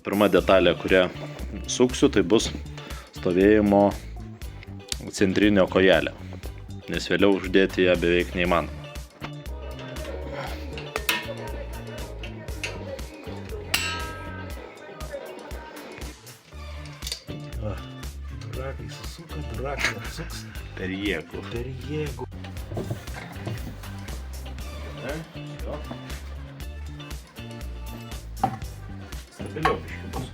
Pirma detalė, kurią suksiu, tai bus stovėjimo centrinio kojelė, nes vėliau uždėti ją beveik neįmanoma. Drakai susuka, drakai atsuks. Per jėgų. Per jėgų. Jo. Stabiliau biškį bus.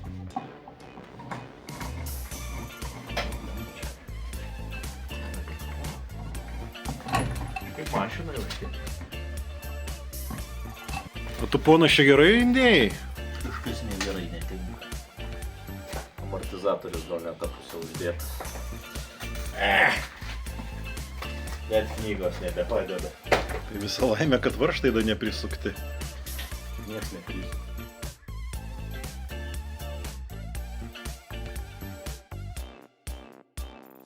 Kaip mašina jau šiek. O tu ponas čia gerai indėjai? Kažkas negerai netinka. Amortizatorius gal ne tą pusę uždėtas. Net knygos nebepadeda. Tai visą laimę, kad varžtai dar neprisukti. Niekas neprisukti.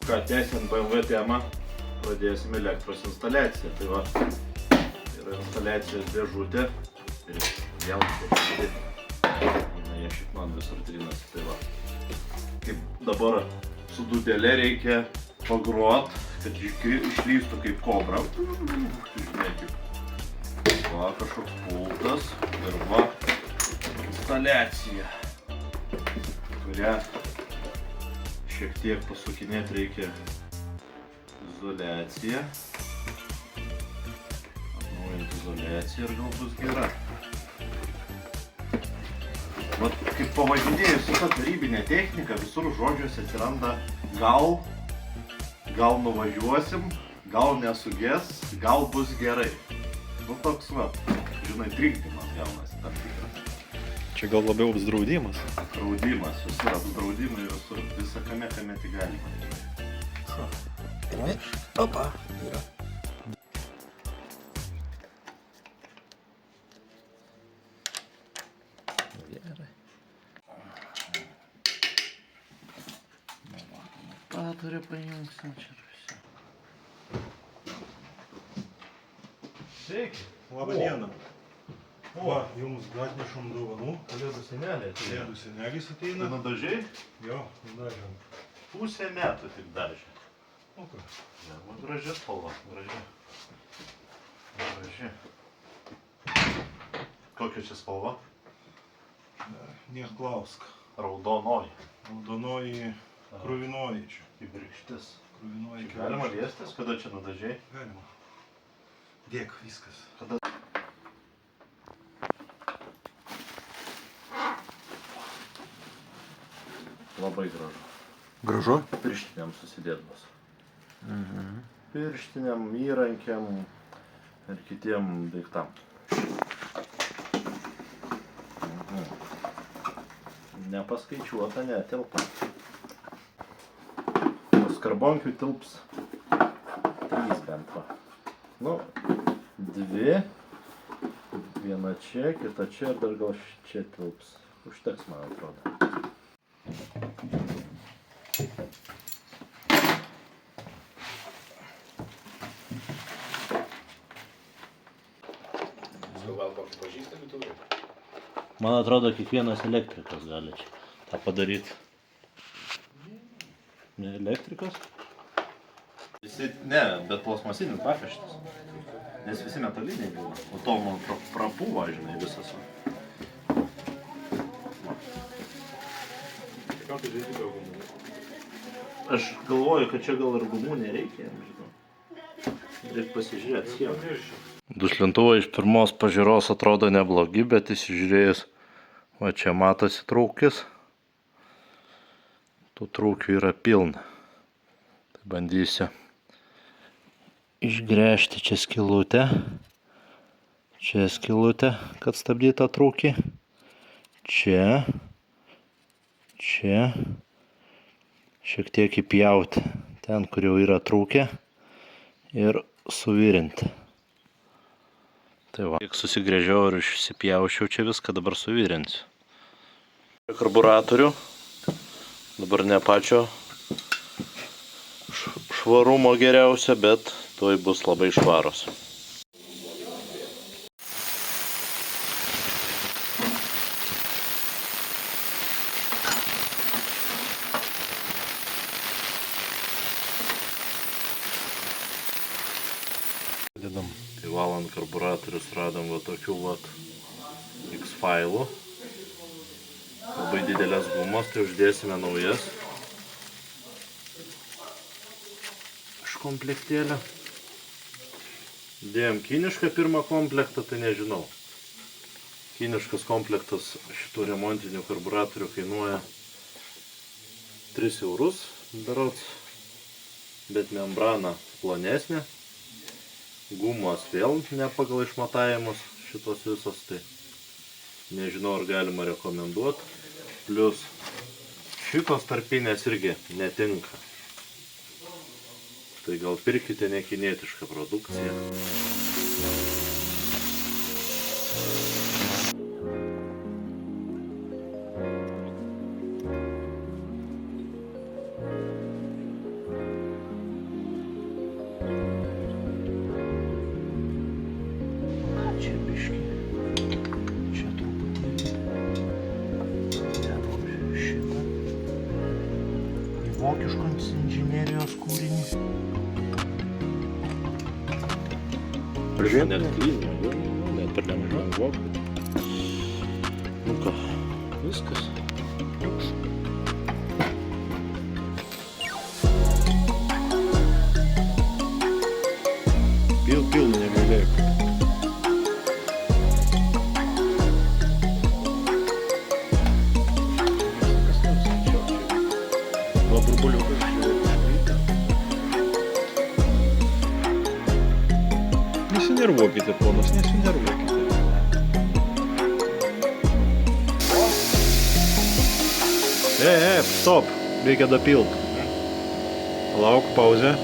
Ką, tęsiant BMW temą, pradėsim elektros instaliaciją. Tai va, yra instaliacijos dėžutė. Ir vėl čia. Jie šiaip man visur trinasi. Tai va, kaip dabar su dūdelė reikia pagrot, kad išlystų kaip kobra. Žinai, kaip. Va, kažkoks pultas ir va, instaliacija, kurią šiek tiek pasukinėti reikia izoliaciją. Atnaujinti izoliaciją ir gal bus gera. Vat kaip pavažinėjus su ta tarybinė technika, visur žodžiuose atsiranda gal nuvažiuosim, gal nesugės, gal bus gerai. Nu toks va, žinai, trikdymas gaunasi tam tikras. Čia gal labiau apsdraudimas. Draudimas, visur apsdraudimai, visur visą kame tik galima. Gerai. Opa, yra. Gerai. Paturi paimsim čia visi. Sveiki. Labą dieną. Va, jums atnešam dovanų. Kalėdų senelė atėjo. Kalėdų senelis Tai ateina. nudažiai? Jo, nudažėm. Pusę metų tik dažė. O ką? Ja, va, graži spalva, graži. Graži. Kokia čia spalva? Niek klausk. Raudonoji. Raudonoji, kruvinoji čia. Kibirkštis. Kruvinoji. Galima liestis, kada čia nudažiai? Galima. Dėk, viskas. Kada? Labai gražu. Gražu? Pirštiniam susidėdamas. Pirštiniam, įrankiam ir kitiem daiktam. Nepaskaičiuota, netilpa. Skarbonkių tilps 3 bent va. Nu, 2. Viena čia, kita čia ir dar gal čia tilps. Užteks, man atrodo. Man atrodo, kiekvienas elektrikas gali čia tą padaryti. Ne elektrikas? Visi, ne, bet plastmasinis pakraštis. Nes visi metaliniai buvo. O to man prapuvo, žinai, visas. Aš galvoju, kad čia gal ir gumų nereikia, žinau. Reikia pasižiūrėti sieną. Duslintuvai iš pirmos pažiūros atrodo neblogi, bet įsižiūrėjus, va čia matosi trūkis. Tų trūkių yra pilna. Tai bandysiu išgręžti čia skylutę. Čia skylutę, kad stabdytų trūkį. Čia. Čia. Šiek tiek įpjauti ten, kur jau yra trūkę. Ir suvirinti. Tai va, kiek susigrėžiau ir išsipjaušiau čia viską, dabar suvirinsiu. Karburatorių, dabar ne pačio švarumo geriausia, bet tuoj bus labai švaros. Dedam. Tai valant karburatorius radom va tokių vat X failų. Labai didelės gumos, tai uždėsime naujas. Iš komplektėlio. Dėjom kinišką pirmą komplektą, tai nežinau. Kiniškas komplektas šitų remontinių karburatorių kainuoja 3 eurus berods, bet membrana plonesnė. Gumos vėl ne pagal išmatavimus šitos visos, tai nežinau, ar galima rekomenduoti. Plius šitos tarpinės irgi netinka. Tai gal pirkite nekinietišką produkciją. Čia biškį. Čia truputėlį. Dedam šitą. Į vokiškos inžinerijos kūrinį. Net klyno, net per lengva. Nu ką, viskas. Pilna negailėjau. Va burbuliukas čia. Nesinervuokite, ponas, nesinervuokite. Stop, reikia dapilt. Lauk, pauzė.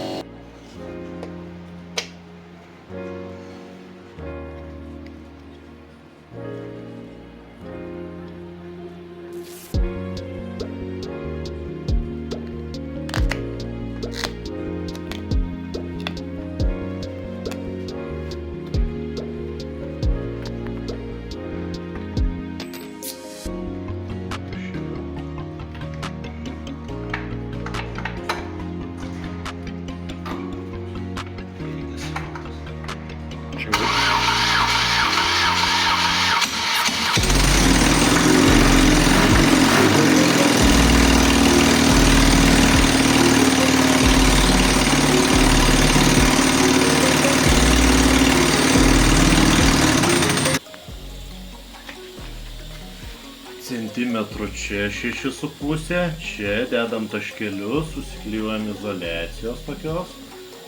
Centimetrų čia 6,5, čia dedam taškelius, susiklijuojam izoliacijos tokios,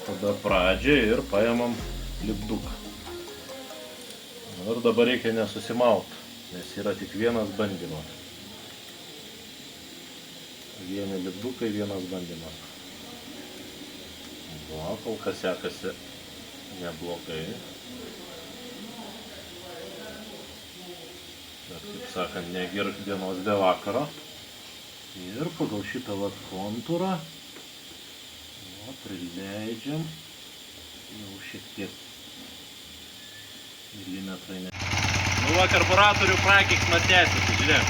tada pradžią ir paimam lipduką. Ir dabar reikia nesusimauti, nes yra tik vienas bandymas. Vieni lipdukai, vienas bandymas. Va, kol kas sekasi neblogai. Bet, kaip sakant, negirk dienos be vakaro. Ir pagal šitą vat kontūrą prileidžiam jau šiek tiek milimetrai. Nu va, karburatorių prakeiksmas tęsiasi, žiūrėk.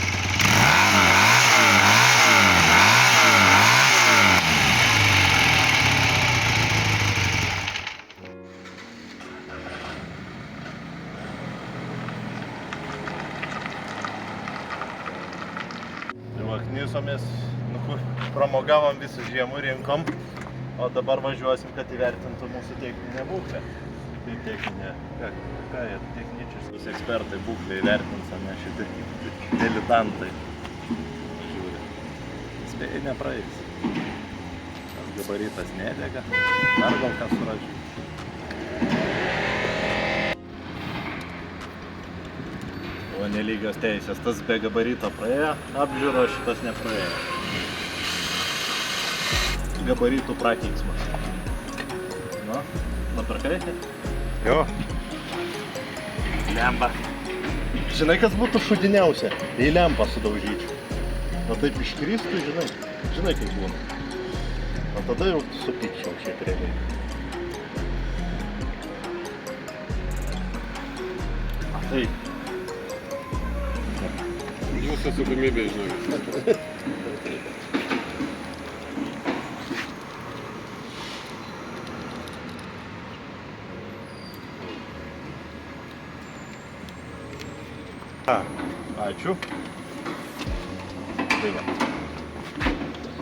Knysomės, pramogavom visų žiemų, rinkom, o dabar važiuosim, kad įvertintų mūsų techninę būklę. Tai techninė, ką jie techničius ekspertai būklę įvertins, o ne šitie diletantai. Žiūrė. Spėjai nepraeis. Tas gabaritas nedega, dar gal ką suražiu. O nelygios teisės, tas be gabarito praėjo, apžiūro, šitas nepraėjo. Gabaritų prakeiksmas. Nu, nupirkai? Jo. Lempa. Žinai, kas būtų šudiniausia? Jei lempą sudaužyčiau. O taip iškristų, žinai kaip būna. O tada jau supykčiau šiek realiai. Taip. Jūsų atsakomybė, žinokit. Ačiū. Tai va.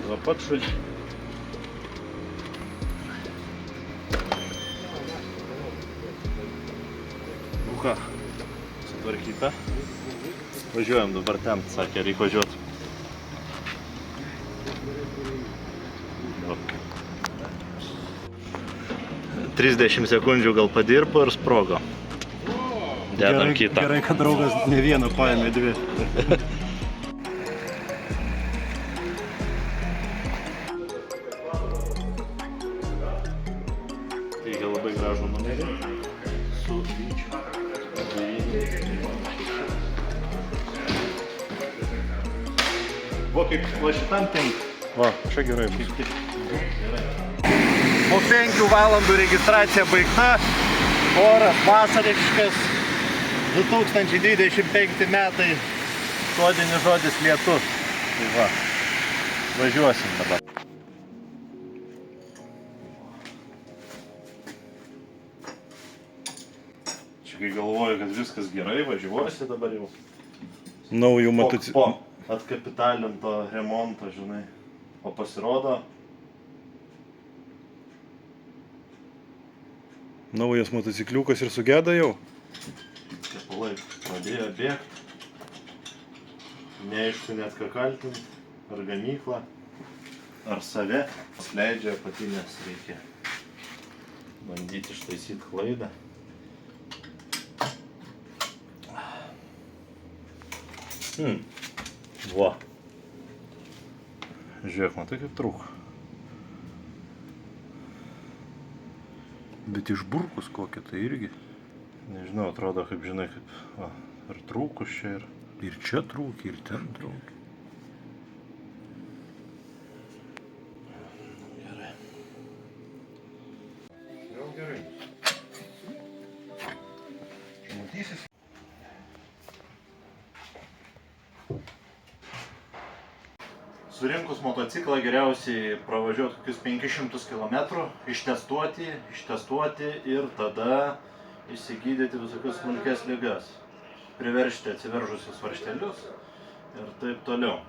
Va pat šalį. Nu ką, sutvarkyta. Važiuojam dabar ten, sakė, reikia važiuoti. 30 sekundžių gal padirbo ir sprogo. Dedam kitą. Gerai, kad draugas ne vieną paėmė, dvi. Reikia labai gražų numerį. Su vyčiu. Va, kaip va šitam tink. Va, čia gerai bus. Po 5 valandų registracija baigta. Oras vasariškas. 2025 metai. Sodinis žodis lietus. Tai va. Važiuosim dabar. Čia kai galvoju, kad viskas gerai, važiuosi dabar jau. Naujų Po atkapitalinto remonto, žinai. O pasirodo, Naujas motocikliukas ir sugeda jau. tepalai pradėjo bėgti. Neaišku net ką kaltinti. Ar gamyklą, ar save. Leidžia apatinės, reikia bandyti ištaisyti klaidą. Va. Žiūrėk, matai kaip trūko. Bet išburkus kokią tai irgi. Nežinau, atrodo kaip, žinai, kaip, va, ir trūkus čia ir. Ir čia trūkė, ir ten trūkė. Gerai. Jau gerai. Čia matysis. Surinkus motociklą geriausiai pravažiuoti kokius 500 km, ištestuoti ir tada išsigydyti visokius smulkes ligas. Priveržti atsiveržusius varžtelius ir taip toliau.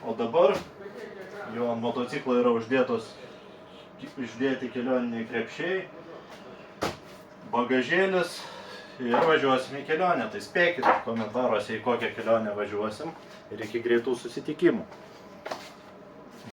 O dabar jau ant motociklo yra uždėti kelioniniai krepšiai, bagažėlis ir važiuosim į kelionę. Tai spėkit komentaruose, į kokią kelionę važiuosim ir iki greitų susitikimų.